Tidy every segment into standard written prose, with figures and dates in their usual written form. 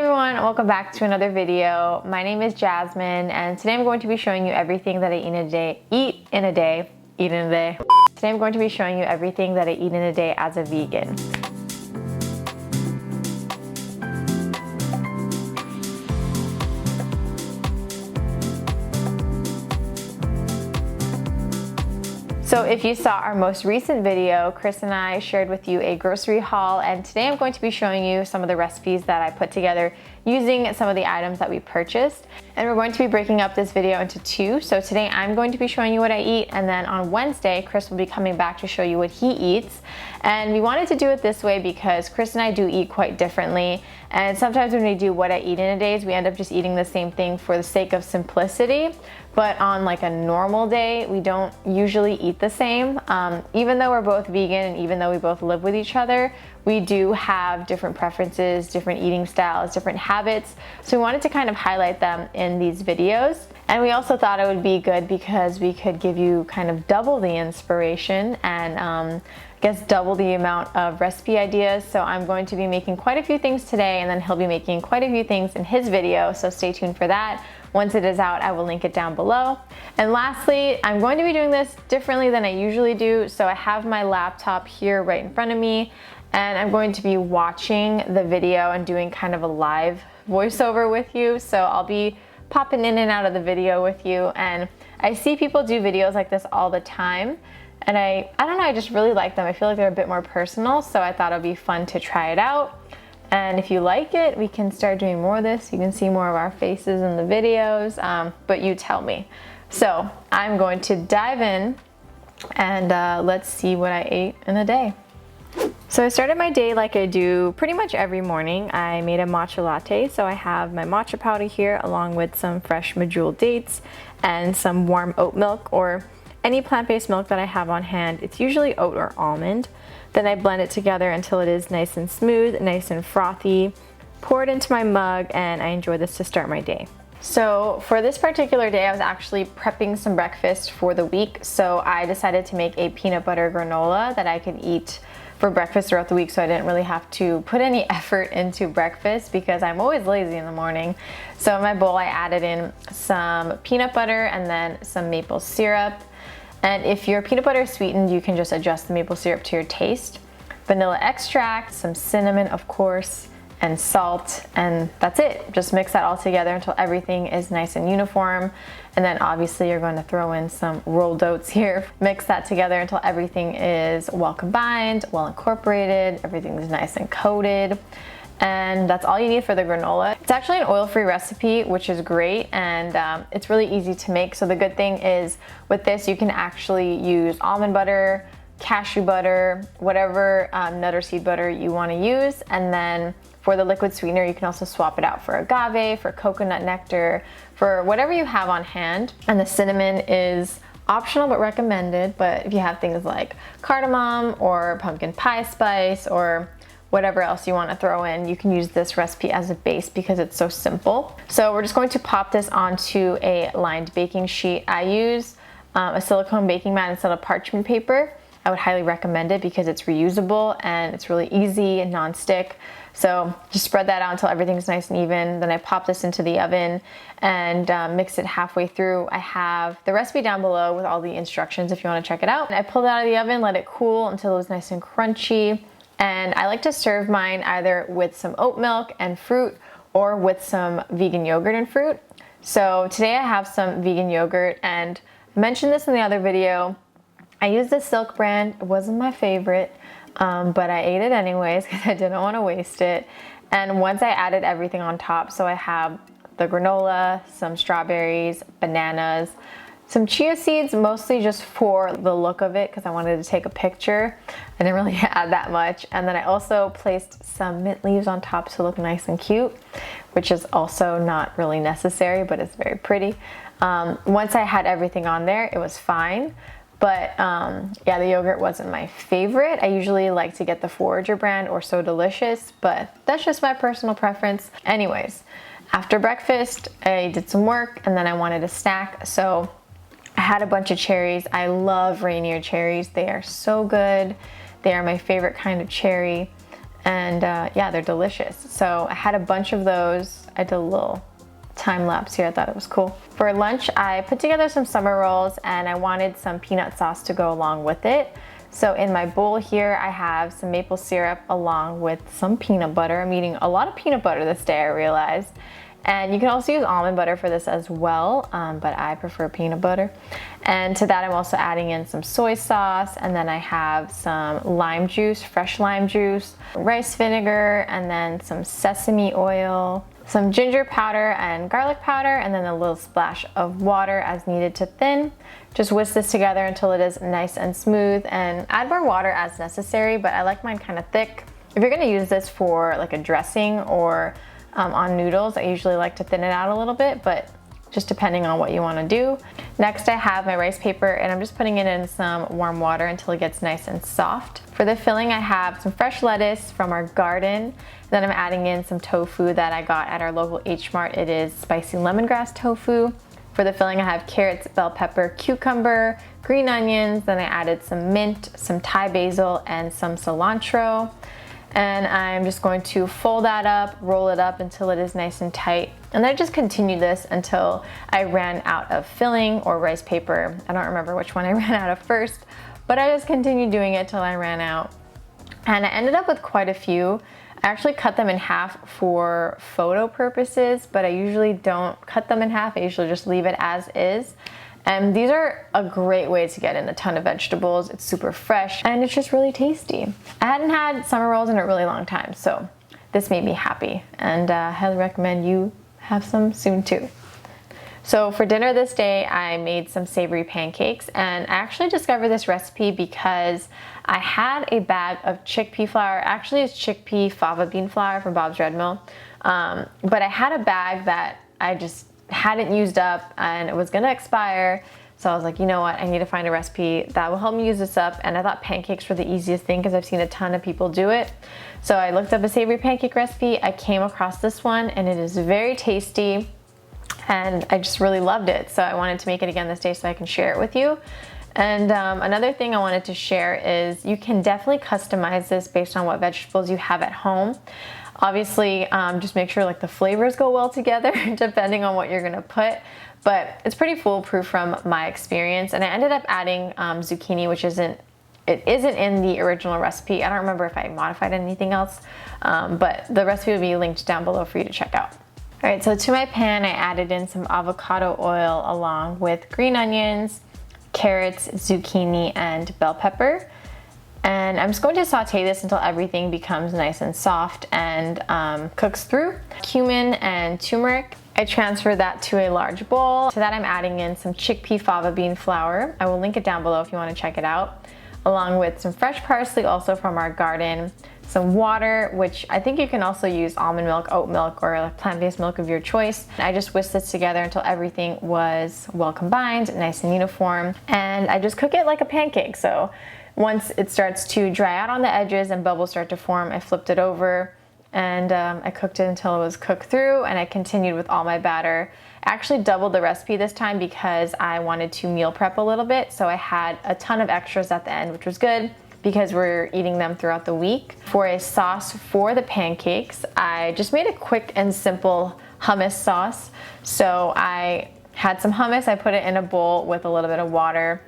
everyone, welcome back to another video. My name is Jasmine and today I'm going to be showing you everything that I eat in a day. Today I'm going to be showing you everything that I eat in a day as a vegan. So if you saw our most recent video, Chris and I shared with you a grocery haul, and today I'm going to be showing you some of the recipes that I put together using some of the items that we purchased. And we're going to be breaking up this video into two. So today I'm going to be showing you what I eat, and then on Wednesday, Chris will be coming back to show you what he eats. And we wanted to do it this way because Chris and I do eat quite differently. And sometimes when we do what I eat in a day, we end up just eating the same thing for the sake of simplicity. But on like a normal day, we don't usually eat the same. Even though we're both vegan and even though we both live with each other, we do have different preferences, different eating styles, different habits. So we wanted to kind of highlight them in these videos. And we also thought it would be good because we could give you kind of double the inspiration and I guess double the amount of recipe ideas. So I'm going to be making quite a few things today, and then he'll be making quite a few things in his video. So stay tuned for that. Once it is out, I will link it down below. And lastly, I'm going to be doing this differently than I usually do. So I have my laptop here right in front of me, and I'm going to be watching the video and doing kind of a live voiceover with you. So I'll be popping in and out of the video with you. And I see people do videos like this all the time. And I don't know, I just really like them. I feel like they're a bit more personal. So I thought it'd be fun to try it out. And if you like it, we can start doing more of this. You can see more of our faces in the videos, but you tell me. So I'm going to dive in and let's see what I ate in a day. So I started my day like I do pretty much every morning. I made a matcha latte. So I have my matcha powder here along with some fresh medjool dates and some warm oat milk or any plant-based milk that I have on hand. It's usually oat or almond. Then I blend it together until it is nice and smooth, nice and frothy. Pour it into my mug, and I enjoy this to start my day. So for this particular day, I was actually prepping some breakfast for the week. So I decided to make a peanut butter granola that I could eat for breakfast throughout the week, so I didn't really have to put any effort into breakfast because I'm always lazy in the morning. So in my bowl, I added in some peanut butter and then some maple syrup. And if your peanut butter is sweetened, you can just adjust the maple syrup to your taste. Vanilla extract, some cinnamon, of course, and salt, and that's it. Just mix that all together until everything is nice and uniform. And then obviously you're going to throw in some rolled oats here. Mix that together until everything is well combined, well incorporated, everything is nice and coated. And that's all you need for the granola. It's actually an oil-free recipe, which is great, and it's really easy to make. So the good thing is with this, you can actually use almond butter, cashew butter, whatever nut or seed butter you want to use. And then for the liquid sweetener, you can also swap it out for agave, for coconut nectar, for whatever you have on hand. And the cinnamon is optional but recommended, but if you have things like cardamom or pumpkin pie spice or whatever else you want to throw in, you can use this recipe as a base because it's so simple. So we're just going to pop this onto a lined baking sheet. I use a silicone baking mat instead of parchment paper. I would highly recommend it because it's reusable and it's really easy and non-stick. So just spread that out until everything's nice and even. Then I pop this into the oven and mix it halfway through. I have the recipe down below with all the instructions if you want to check it out. And I pulled it out of the oven, let it cool until it was nice and crunchy. And I like to serve mine either with some oat milk and fruit or with some vegan yogurt and fruit. So today I have some vegan yogurt, and I mentioned this in the other video. I used the Silk brand. It wasn't my favorite, but I ate it anyways because I didn't want to waste it. And once I added everything on top, so I have the granola, some strawberries, bananas, some chia seeds, mostly just for the look of it because I wanted to take a picture. I didn't really add that much. And then I also placed some mint leaves on top to look nice and cute, which is also not really necessary, but it's very pretty. Once I had everything on there, it was fine. But yeah, the yogurt wasn't my favorite. I usually like to get the Forager brand or So Delicious, but that's just my personal preference. Anyways, after breakfast, I did some work and then I wanted a snack. So I had a bunch of cherries. I love Rainier cherries. They are so good. They are my favorite kind of cherry. And yeah, they're delicious. So I had a bunch of those. I did a little time lapse here. I thought it was cool. For lunch, I put together some summer rolls and I wanted some peanut sauce to go along with it. So in my bowl here, I have some maple syrup along with some peanut butter. I'm eating a lot of peanut butter this day, I realized. And you can also use almond butter for this as well, but I prefer peanut butter. And to that, I'm also adding in some soy sauce, and then I have some lime juice, fresh lime juice, rice vinegar, and then some sesame oil, some ginger powder and garlic powder, and then a little splash of water as needed to thin. Just whisk this together until it is nice and smooth, and add more water as necessary, but I like mine kind of thick. If you're gonna use this for like a dressing or on noodles, I usually like to thin it out a little bit, but just depending on what you want to do. Next, I have my rice paper and I'm just putting it in some warm water until it gets nice and soft. For the filling, I have some fresh lettuce from our garden. Then I'm adding in some tofu that I got at our local H Mart. It is spicy lemongrass tofu. For the filling, I have carrots, bell pepper, cucumber, green onions. Then I added some mint, some Thai basil, and some cilantro. And I'm just going to fold that up, roll it up until it is nice and tight. And then I just continued this until I ran out of filling or rice paper. I don't remember which one I ran out of first, but I just continued doing it till I ran out. And I ended up with quite a few. I actually cut them in half for photo purposes, but I usually don't cut them in half. I usually just leave it as is. And these are a great way to get in a ton of vegetables. It's super fresh and it's just really tasty. I hadn't had summer rolls in a really long time, so this made me happy, and I highly recommend you have some soon too. So for dinner this day, I made some savory pancakes, and I actually discovered this recipe because I had a bag of chickpea flour. Actually, it's chickpea fava bean flour from Bob's Red Mill, but I had a bag that I just hadn't used up and it was gonna expire. So I was like, you know what, I need to find a recipe that will help me use this up. And I thought pancakes were the easiest thing because I've seen a ton of people do it. So I looked up a savory pancake recipe. I came across this one and it is very tasty and I just really loved it. So I wanted to make it again this day so I can share it with you. And another thing I wanted to share is you can definitely customize this based on what vegetables you have at home. Obviously, just make sure like the flavors go well together depending on what you're gonna put, but it's pretty foolproof from my experience. And I ended up adding zucchini, which isn't in the original recipe. I don't remember if I modified anything else, but the recipe will be linked down below for you to check out. All right, so to my pan, I added in some avocado oil along with green onions, carrots, zucchini, and bell pepper. And I'm just going to saute this until everything becomes nice and soft and cooks through. Cumin and turmeric. I transfer that to a large bowl. To that, I'm adding in some chickpea fava bean flour. I will link it down below if you want to check it out, along with some fresh parsley also from our garden, some water, which I think you can also use almond milk, oat milk, or plant-based milk of your choice. I just whisked this together until everything was well combined, nice and uniform, and I just cook it like a pancake. So once it starts to dry out on the edges and bubbles start to form, I flipped it over and I cooked it until it was cooked through, and I continued with all my batter. I actually doubled the recipe this time because I wanted to meal prep a little bit, so I had a ton of extras at the end, which was good because we're eating them throughout the week. For a sauce for the pancakes, I just made a quick and simple hummus sauce. So I had some hummus, I put it in a bowl with a little bit of water,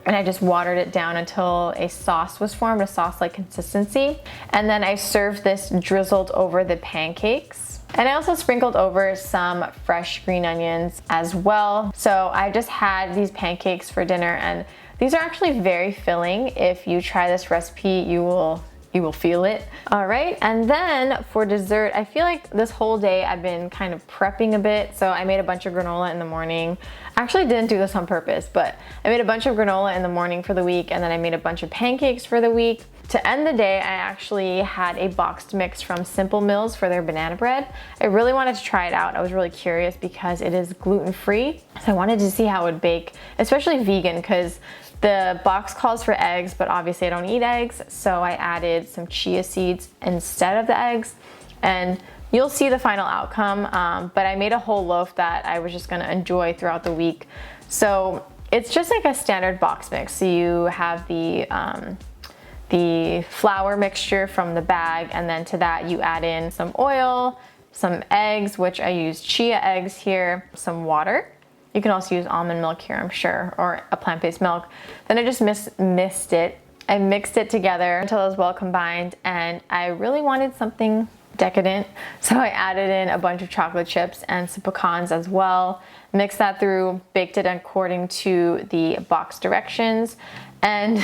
and I just watered it down until a sauce was formed, a sauce-like consistency. And then I served this drizzled over the pancakes. And I also sprinkled over some fresh green onions as well. So I just had these pancakes for dinner, and these are actually very filling. If you try this recipe, you will feel it. All right, and then for dessert, I feel like this whole day I've been kind of prepping a bit. So I made a bunch of granola in the morning. I actually didn't do this on purpose, but I made a bunch of granola in the morning for the week, and then I made a bunch of pancakes for the week. To end the day, I actually had a boxed mix from Simple Mills for their banana bread. I really wanted to try it out. I was really curious because it is gluten-free. So I wanted to see how it would bake, especially vegan, because the box calls for eggs, but obviously I don't eat eggs. So I added some chia seeds instead of the eggs, and you'll see the final outcome. But I made a whole loaf that I was just gonna enjoy throughout the week. So it's just like a standard box mix. So you have the the flour mixture from the bag, and then to that you add in some oil, some eggs, which I use chia eggs here, some water. You can also use almond milk here, I'm sure, or a plant-based milk. Then I just mixed it together until it was well combined, and I really wanted something decadent, so I added in a bunch of chocolate chips and some pecans as well. Mixed that through, baked it according to the box directions, and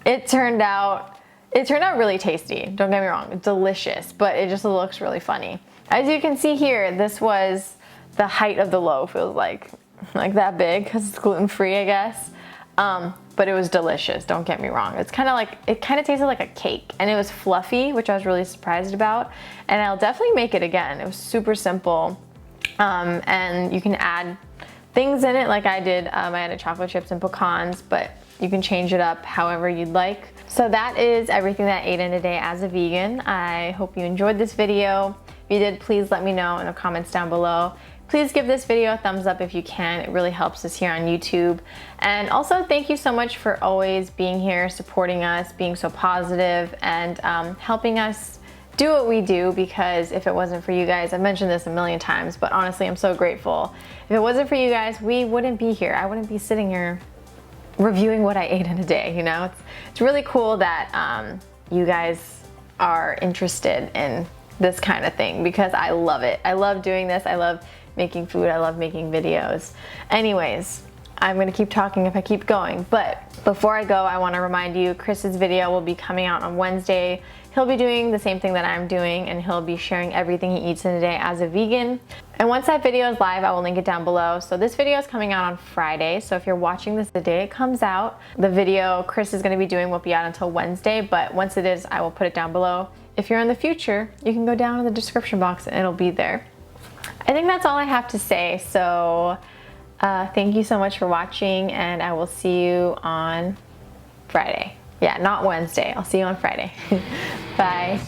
it turned out really tasty. Don't get me wrong, delicious, but it just looks really funny. As you can see here, this was the height of the loaf. It was like that big because it's gluten-free, I guess. But it was delicious, don't get me wrong. It kind of tasted like a cake, and it was fluffy, which I was really surprised about. And I'll definitely make it again. It was super simple. And you can add things in it like I did. I added chocolate chips and pecans, but you can change it up however you'd like. So that is everything that I ate in a day as a vegan. I hope you enjoyed this video. If you did, please let me know in the comments down below. Please give this video a thumbs up if you can. It really helps us here on YouTube. And also, thank you so much for always being here, supporting us, being so positive, and helping us do what we do, because if it wasn't for you guys, I've mentioned this a million times, but honestly, I'm so grateful. If it wasn't for you guys, we wouldn't be here. I wouldn't be sitting here reviewing what I ate in a day, you know? It's really cool that you guys are interested in this kind of thing, because I love it. I love doing this. I love making food. I love making videos. Anyways, I'm gonna keep talking if I keep going, but before I go, I wanna remind you, Chris's video will be coming out on Wednesday. He'll be doing the same thing that I'm doing, and he'll be sharing everything he eats in a day as a vegan. And once that video is live, I will link it down below. So this video is coming out on Friday, so if you're watching this the day it comes out, the video Chris is gonna be doing won't be out until Wednesday, but once it is, I will put it down below. If you're in the future, you can go down in the description box and it'll be there. I think that's all I have to say, so thank you so much for watching, and I will see you on Friday. Yeah, not Wednesday. I'll see you on Friday. Bye.